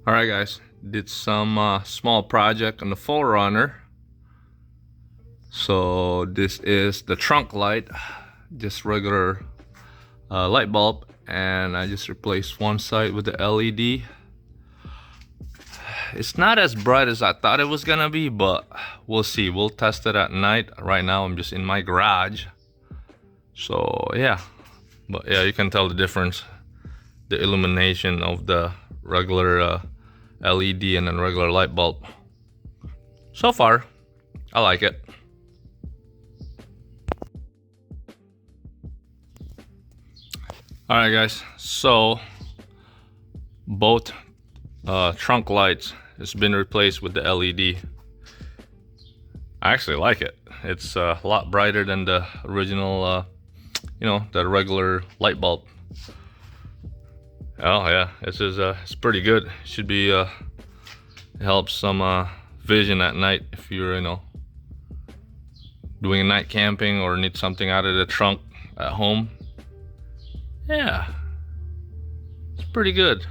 Alright guys, did some small project on the Forerunner. So this is the trunk light, just regular light bulb, and I just replaced one side with the LED. It's not as bright as I thought it was gonna be, but we'll see. We'll test it at night. Right now I'm just in my garage. So yeah, but yeah, you can tell the difference, the illumination of the regular LED and then regular light bulb. So far I like it. Alright guys, so both trunk lights has been replaced with the LED. I actually like it. It's a lot brighter than the original the regular light bulb. Oh yeah, this is it's pretty good. Should be helps some vision at night if you're doing a night camping or need something out of the trunk at home. Yeah, it's pretty good.